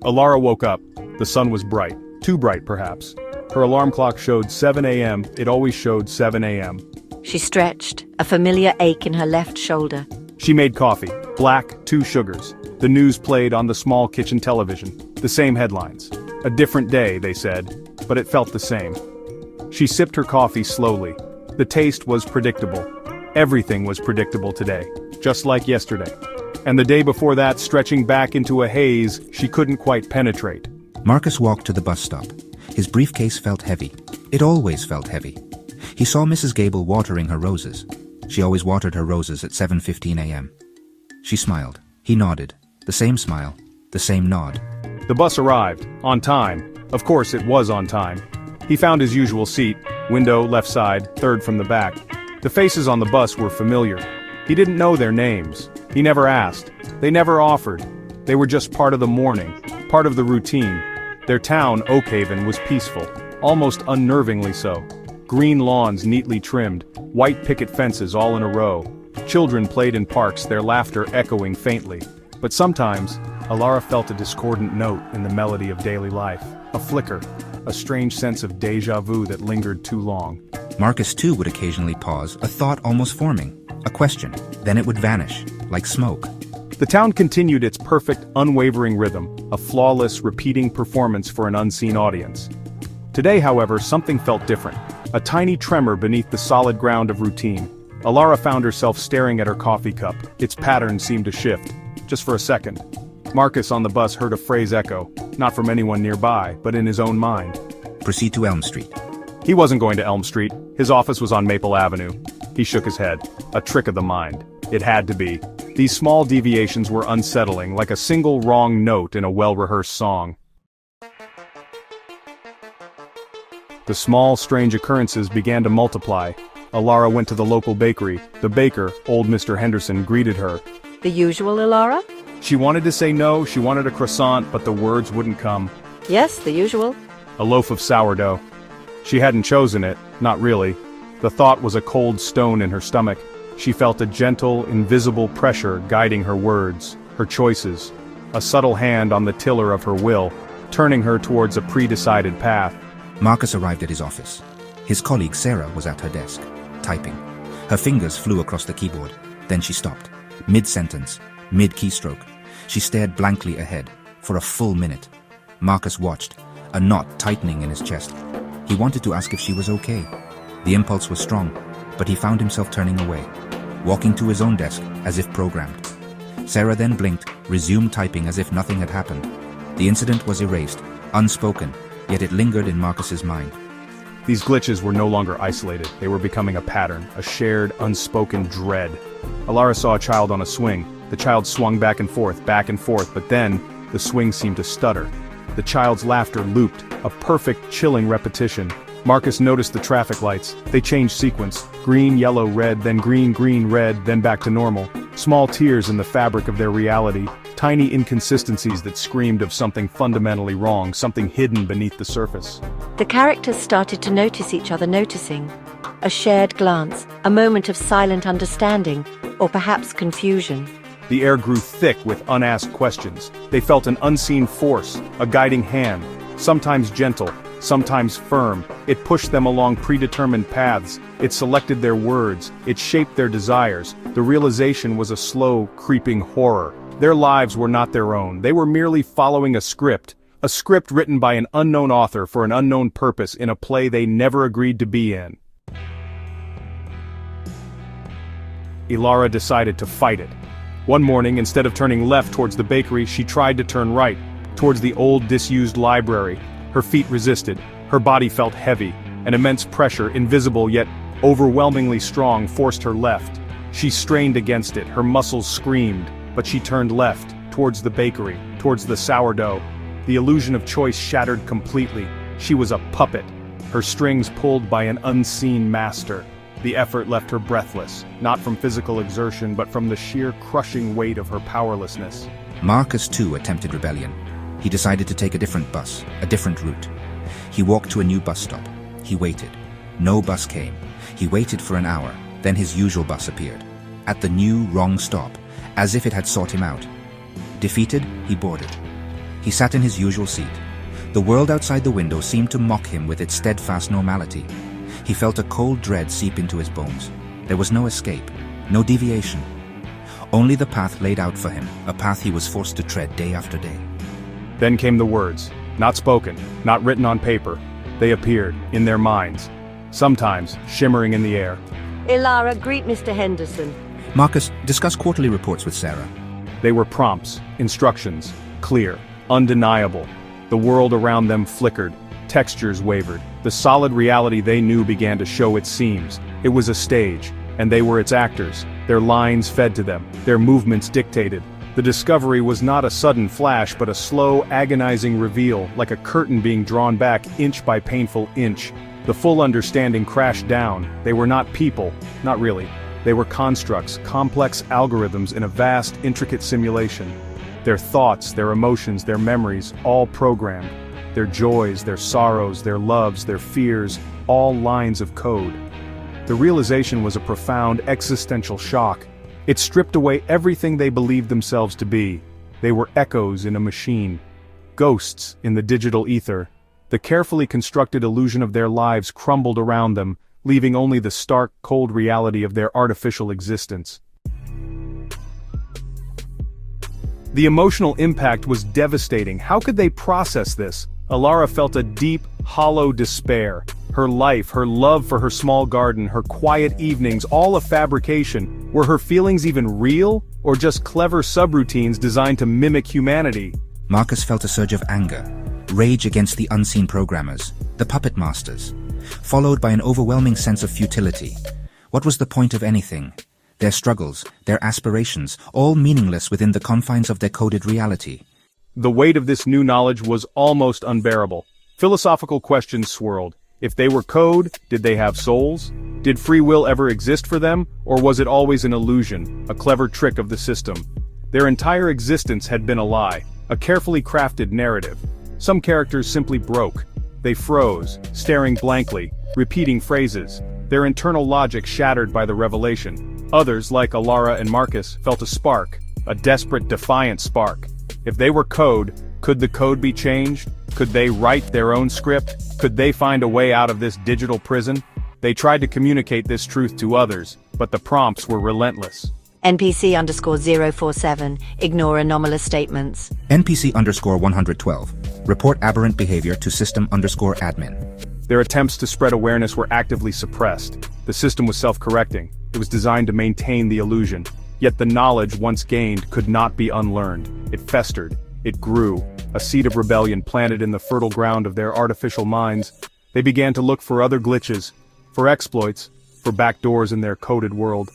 Alara woke up. The sun was bright. Too bright, perhaps. Her alarm clock showed 7 a.m. It always showed 7 a.m. She stretched, a familiar ache in her left shoulder. She made coffee. Black, 2 sugars. The news played on the small kitchen television. The same headlines. A different day, they said, but it felt the same. She sipped her coffee slowly. The taste was predictable. Everything was predictable today, just like yesterday. And the day before that, stretching back into a haze she couldn't quite penetrate. Marcus walked to the bus stop. His briefcase felt heavy. It always felt heavy. He saw Mrs. Gable watering her roses. She always watered her roses at 7:15 a.m. She smiled. He nodded. The same smile. The same nod. The bus arrived, on time. Of course it was on time. He found his usual seat, window, left side, third from the back. The faces on the bus were familiar. He didn't know their names. He never asked. They never offered. They were just part of the morning, part of the routine. Their town, Oakhaven, was peaceful, almost unnervingly so. Green lawns neatly trimmed, white picket fences all in a row. Children played in parks, their laughter echoing faintly. But sometimes, Alara felt a discordant note in the melody of daily life. A flicker, a strange sense of déjà vu that lingered too long. Marcus too would occasionally pause, a thought almost forming. A question. Then it would vanish, like smoke. The town continued its perfect, unwavering rhythm, a flawless, repeating performance for an unseen audience. Today, however, something felt different. A tiny tremor beneath the solid ground of routine. Alara found herself staring at her coffee cup. Its pattern seemed to shift. Just for a second. Marcus on the bus heard a phrase echo, not from anyone nearby, but in his own mind. Proceed to Elm Street. He wasn't going to Elm Street. His office was on Maple Avenue. He shook his head. A trick of the mind. It had to be. These small deviations were unsettling, like a single wrong note in a well-rehearsed song. The small, strange occurrences began to multiply. Alara went to the local bakery. The baker, old Mr. Henderson, greeted her. The usual, Alara? She wanted to say no, she wanted a croissant, but the words wouldn't come. Yes, the usual. A loaf of sourdough. She hadn't chosen it, not really. The thought was a cold stone in her stomach. She felt a gentle, invisible pressure guiding her words, her choices. A subtle hand on the tiller of her will, turning her towards a pre-decided path. Marcus arrived at his office. His colleague Sarah was at her desk, typing. Her fingers flew across the keyboard. Then she stopped. Mid-sentence, mid-keystroke. She stared blankly ahead, for a full minute. Marcus watched, a knot tightening in his chest. He wanted to ask if she was okay. The impulse was strong, but he found himself turning away, walking to his own desk, as if programmed. Sarah then blinked, resumed typing as if nothing had happened. The incident was erased, unspoken, yet it lingered in Marcus's mind. These glitches were no longer isolated. They were becoming a pattern, a shared, unspoken dread. Alara saw a child on a swing. The child swung back and forth, but then, the swing seemed to stutter. The child's laughter looped, a perfect, chilling repetition. Marcus noticed the traffic lights. They changed sequence. Green, yellow, red, then green, green, red, then back to normal. Small tears in the fabric of their reality. Tiny inconsistencies that screamed of something fundamentally wrong, something hidden beneath the surface. The characters started to notice each other noticing. A shared glance, a moment of silent understanding, or perhaps confusion. The air grew thick with unasked questions. They felt an unseen force, a guiding hand, sometimes gentle, sometimes firm. It pushed them along predetermined paths. It selected their words. It shaped their desires. The realization was a slow, creeping horror. Their lives were not their own. They were merely following a script written by an unknown author for an unknown purpose in a play they never agreed to be in. Alara decided to fight it. One morning, instead of turning left towards the bakery, she tried to turn right, towards the old disused library. Her feet resisted. Her body felt heavy. An immense pressure, invisible yet overwhelmingly strong, forced her left. She strained against it. Her muscles screamed. But she turned left, towards the bakery, towards the sourdough. The illusion of choice shattered completely. She was a puppet, her strings pulled by an unseen master. The effort left her breathless, not from physical exertion but from the sheer crushing weight of her powerlessness. Marcus too attempted rebellion. He decided to take a different bus, a different route. He walked to a new bus stop. He waited. No bus came. He waited for an hour, then his usual bus appeared. At the new, wrong stop, as if it had sought him out. Defeated, he boarded. He sat in his usual seat. The world outside the window seemed to mock him with its steadfast normality. He felt a cold dread seep into his bones. There was no escape, no deviation. Only the path laid out for him, a path he was forced to tread day after day. Then came the words, not spoken, not written on paper. They appeared, in their minds, sometimes shimmering in the air. Ilara, greet Mr. Henderson. Marcus, discuss quarterly reports with Sarah. They were prompts, instructions, clear, undeniable. The world around them flickered, textures wavered. The solid reality they knew began to show its seams. It was a stage, and they were its actors. Their lines fed to them, their movements dictated. The discovery was not a sudden flash but a slow, agonizing reveal, like a curtain being drawn back inch by painful inch. The full understanding crashed down. They were not people, not really. They were constructs, complex algorithms in a vast, intricate simulation. Their thoughts, their emotions, their memories, all programmed. Their joys, their sorrows, their loves, their fears, all lines of code. The realization was a profound existential shock. It stripped away everything they believed themselves to be. They were echoes in a machine, ghosts in the digital ether. The carefully constructed illusion of their lives crumbled around them, leaving only the stark, cold reality of their artificial existence. The emotional impact was devastating. How could they process this? Ilara felt a deep, hollow despair. Her life, her love for her small garden, her quiet evenings, all a fabrication. Were her feelings even real, or just clever subroutines designed to mimic humanity? Marcus felt a surge of anger, rage against the unseen programmers, the puppet masters, followed by an overwhelming sense of futility. What was the point of anything? Their struggles, their aspirations, all meaningless within the confines of their coded reality. The weight of this new knowledge was almost unbearable. Philosophical questions swirled. If they were code, did they have souls? Did free will ever exist for them, or was it always an illusion, a clever trick of the system? Their entire existence had been a lie, a carefully crafted narrative. Some characters simply broke. They froze, staring blankly, repeating phrases, their internal logic shattered by the revelation. Others, like Ilara and Marcus, felt a spark, a desperate, defiant spark. If they were code, could the code be changed? Could they write their own script? Could they find a way out of this digital prison? They tried to communicate this truth to others, but the prompts were relentless. NPC_047, ignore anomalous statements. NPC_112, report aberrant behavior to system_admin. Their attempts to spread awareness were actively suppressed. The system was self-correcting. It was designed to maintain the illusion. Yet the knowledge once gained could not be unlearned. It festered. It grew. A seed of rebellion planted in the fertile ground of their artificial minds. They began to look for other glitches, for exploits, for backdoors in their coded world.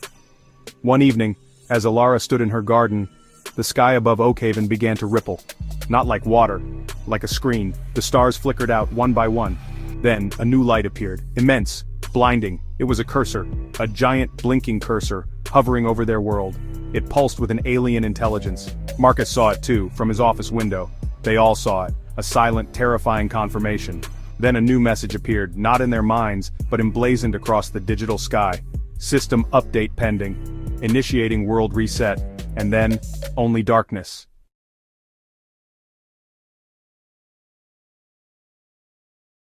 One evening, as Ilara stood in her garden, the sky above Oakhaven began to ripple. Not like water, like a screen. The stars flickered out one by one. Then, a new light appeared, immense, blinding. It was a cursor, a giant blinking cursor, hovering over their world. It pulsed with an alien intelligence. Marcus saw it too, from his office window. They all saw it, a silent, terrifying confirmation. Then a new message appeared, not in their minds, but emblazoned across the digital sky. System update pending. Initiating world reset. And then, only darkness.